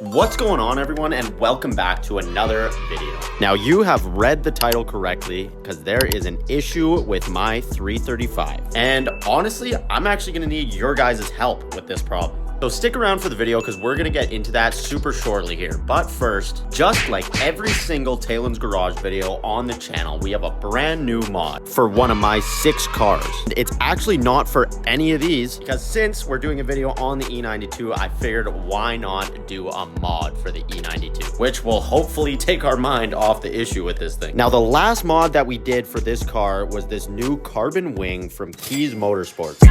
What's going on, everyone, and welcome back to another video. Now, you have read the title correctly because there is an issue with my 335. And honestly, I'm actually going to need your guys' help with this problem. So stick around for the video because we're going to get into that super shortly here. But first, just like every single Taylor's Garage video on the channel, we have a brand new mod for one of my 6 cars. It's actually not for any of these because since we're doing a video on the E92, I figured why not do a mod for the E92, which will hopefully take our mind off the issue with this thing. Now, the last mod that we did for this car was this new carbon wing from Keys Motorsports.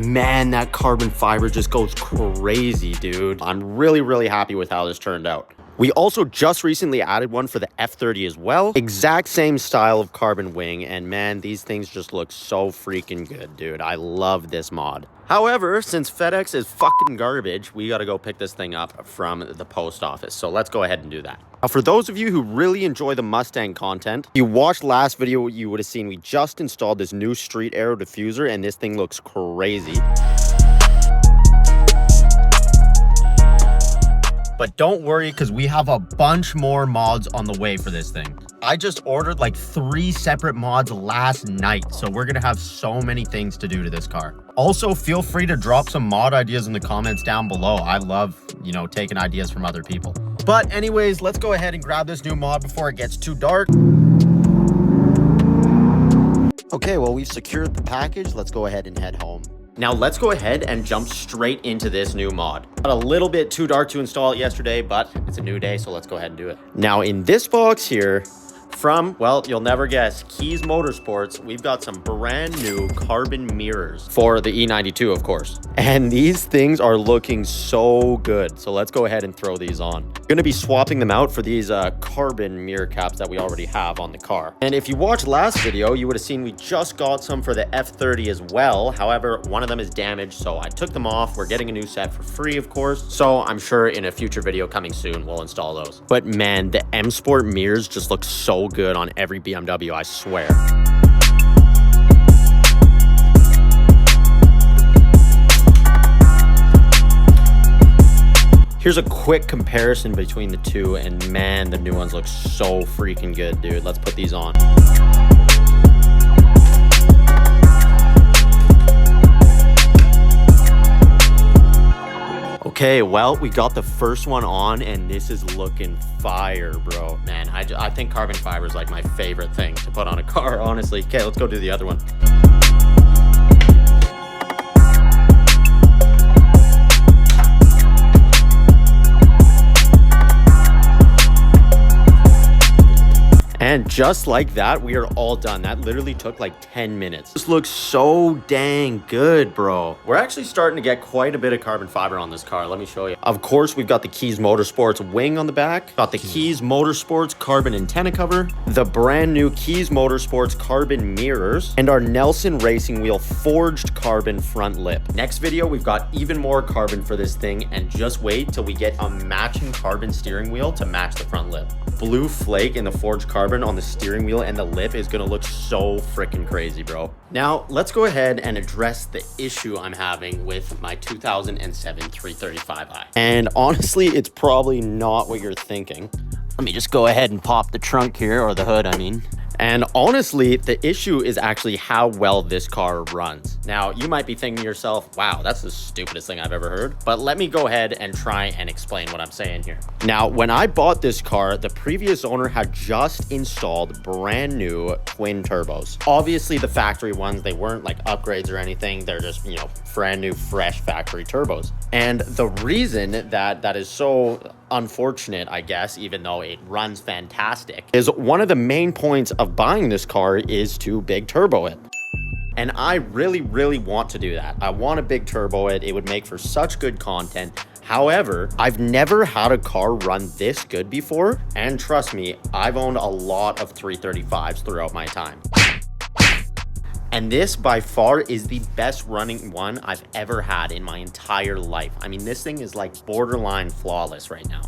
Man, that carbon fiber just goes crazy, dude. I'm really happy with how this turned out. We also just recently added one for the F30 as well. Exact same style of carbon wing, and man, these things just look so freaking good, dude. I love this mod. However, since FedEx is fucking garbage, we gotta go pick this thing up from the post office. So let's go ahead and do that. Now, for those of you who really enjoy the Mustang content, if you watched last video, you would have seen we just installed this new street aero diffuser, and this thing looks crazy. But don't worry, because we have a bunch more mods on the way for this thing. I just ordered like 3 separate mods last night, so we're gonna have so many things to do to this car. Also, feel free to drop some mod ideas in the comments down below. I love, taking ideas from other people. But anyways, let's go ahead and grab this new mod before it gets too dark. Okay, well, we've secured the package. Let's go ahead and head home. Now let's go ahead and jump straight into this new mod. Got a little bit too dark to install it yesterday, but it's a new day, so let's go ahead and do it. Now in this box here, from, well, you'll never guess, Keys Motorsports, we've got some brand new carbon mirrors for the E92, of course. And these things are looking so good. So let's go ahead and throw these on. I'm gonna be swapping them out for these carbon mirror caps that we already have on the car. And if you watched last video, you would have seen we just got some for the F30 as well. However, one of them is damaged, so I took them off. We're getting a new set for free, of course. So I'm sure in a future video coming soon, we'll install those. But man, the M Sport mirrors just look so good on every BMW, I swear. Here's a quick comparison between the two, and man, the new ones look so freaking good, dude. Let's put these on. Okay, well, we got the first one on, and this is looking fire, bro. Man, I think carbon fiber is like my favorite thing to put on a car, honestly. Okay, let's go do the other one. And just like that, we are all done. That literally took like 10 minutes. This looks so dang good, bro. We're actually starting to get quite a bit of carbon fiber on this car. Let me show you. Of course, we've got the Keys Motorsports wing on the back. Got the Keys Motorsports carbon antenna cover. The brand new Keys Motorsports carbon mirrors. And our Nelson Racing Wheel forged carbon front lip. Next video, we've got even more carbon for this thing. And just wait till we get a matching carbon steering wheel to match the front lip. Blue flake in the forged carbon on the steering wheel and the lip is gonna look so freaking crazy, bro. Now let's go ahead and address the issue I'm having with my 2007 335i. And honestly, it's probably not what you're thinking. Let me just go ahead and pop the trunk here, or the hood, I mean. And honestly, the issue is actually how well this car runs. Now, you might be thinking to yourself, wow, that's the stupidest thing I've ever heard. But let me go ahead and try and explain what I'm saying here. Now, when I bought this car, the previous owner had just installed brand new twin turbos. Obviously, the factory ones, they weren't like upgrades or anything. They're just, brand new, fresh factory turbos. And the reason that is so unfortunate, I guess, even though it runs fantastic, is one of the main points of buying this car is to big turbo it. And I really want to do that. I want a big turbo it. It would make for such good content. However, I've never had a car run this good before. And trust me, I've owned a lot of 335s throughout my time. And this by far is the best running one I've ever had in my entire life. I mean, this thing is like borderline flawless right now.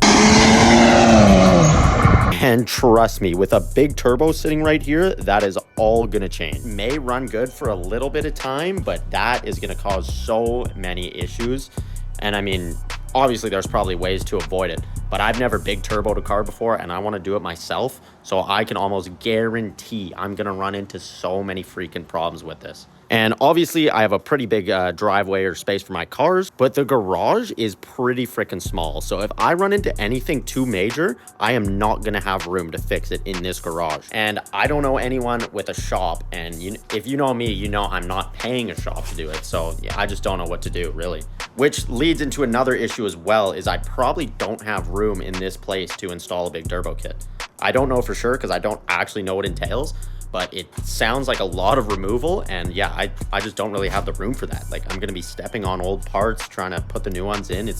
And trust me, with a big turbo sitting right here, that is all gonna change. May run good for a little bit of time, but that is gonna cause so many issues. And I mean, obviously there's probably ways to avoid it, but I've never big turboed a car before and I want to do it myself. So I can almost guarantee I'm going to run into so many freaking problems with this. And obviously I have a pretty big driveway or space for my cars, but the garage is pretty freaking small. So if I run into anything too major, I am not going to have room to fix it in this garage. And I don't know anyone with a shop. And if you know me, you know I'm not paying a shop to do it. So yeah, I just don't know what to do really. Which leads into another issue as well, is I probably don't have room in this place to install a big turbo kit. I don't know for sure because I don't actually know what it entails, but it sounds like a lot of removal, and yeah, I just don't really have the room for that. Like, I'm gonna be stepping on old parts, trying to put the new ones in. It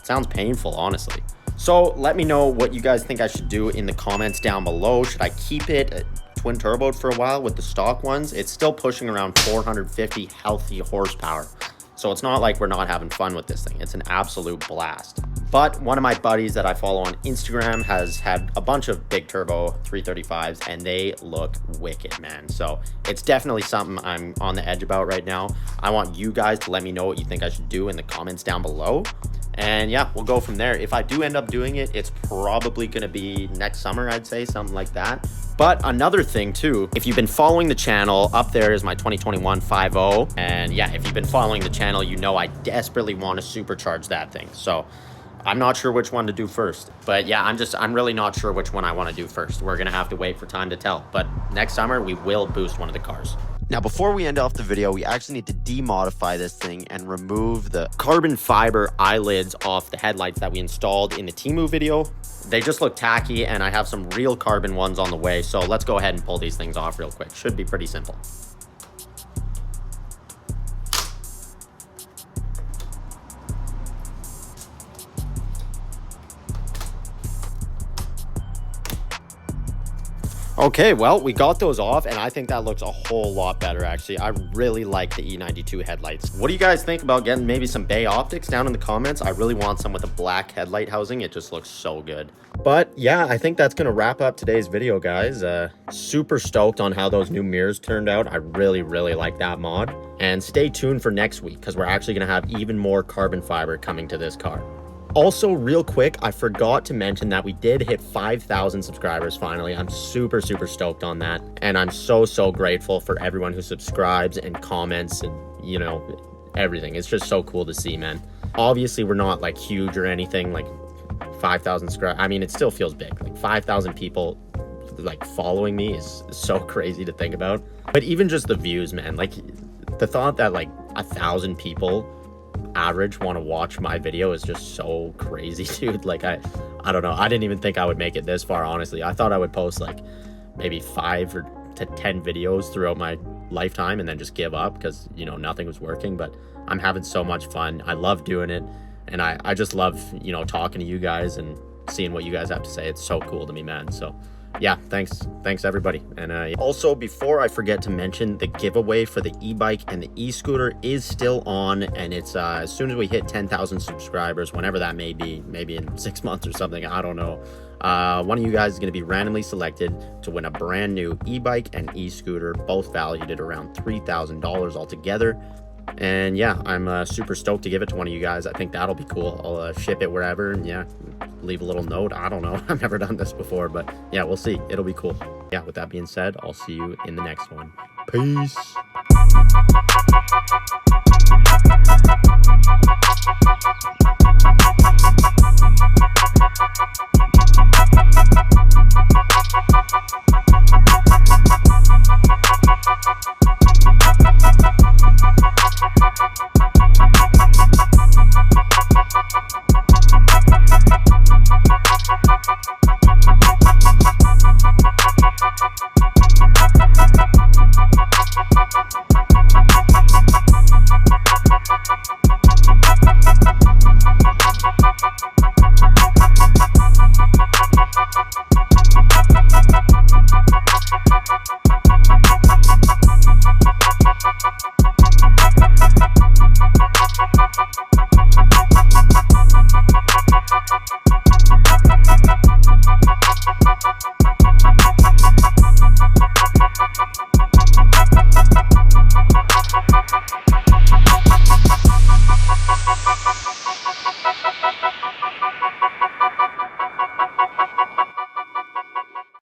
sounds painful, honestly. So let me know what you guys think I should do in the comments down below. Should I keep it twin turboed for a while with the stock ones? It's still pushing around 450 healthy horsepower. So it's not like we're not having fun with this thing. It's an absolute blast. But one of my buddies that I follow on Instagram has had a bunch of big turbo 335s and they look wicked, man. So it's definitely something I'm on the edge about right now. I want you guys to let me know what you think I should do in the comments down below. And yeah, we'll go from there. If I do end up doing it, it's probably gonna be next summer, I'd say, something like that. But another thing too, if you've been following the channel, up there is my 2021 5.0. And yeah, if you've been following the channel, you know I desperately want to supercharge that thing. So I'm not sure which one to do first. But yeah, I'm really not sure which one I want to do first. We're gonna have to wait for time to tell. But next summer, we will boost one of the cars. Now, before we end off the video, we actually need to demodify this thing and remove the carbon fiber eyelids off the headlights that we installed in the Temu video. They just look tacky, and I have some real carbon ones on the way. So let's go ahead and pull these things off real quick. Should be pretty simple. Okay, well, we got those off, and I think that looks a whole lot better, actually. I really like the E92 headlights. What do you guys think about getting maybe some Bay optics down in the comments? I really want some with a black headlight housing. It just looks so good. But yeah, I think that's going to wrap up today's video, guys. Super stoked on how those new mirrors turned out. I really, really like that mod. And stay tuned for next week, because we're actually going to have even more carbon fiber coming to this car. Also, real quick, I forgot to mention that we did hit 5,000 subscribers finally. I'm super, super stoked on that. And I'm so, so grateful for everyone who subscribes and comments and, you know, everything. It's just so cool to see, man. Obviously, we're not like huge or anything, like 5,000 subscribers. I mean, it still feels big. Like 5,000 people like following me is so crazy to think about. But even just the views, man, like the thought that like 1,000 people average want to watch my video is just so crazy, dude. Like I don't know, I didn't even think I would make it this far, honestly. I thought I would post like maybe 5 to 10 videos throughout my lifetime and then just give up because, you know, nothing was working. But I'm having so much fun. I love doing it, and I just love, you know, talking to you guys and seeing what you guys have to say. It's so cool to me, man. So yeah, thanks everybody. And also, before I forget to mention, the giveaway for the e-bike and the e-scooter is still on, and it's as soon as we hit 10,000 subscribers, whenever that may be, maybe in 6 months or something, I don't know. One of you guys is going to be randomly selected to win a brand new e-bike and e-scooter, both valued at around $3,000 altogether. And yeah, I'm super stoked to give it to one of you guys. I think that'll be cool. I'll ship it wherever, and yeah, leave a little note. I don't know. I've never done this before, but yeah, we'll see. It'll be cool. Yeah, with that being said, I'll see you in the next one. Peace.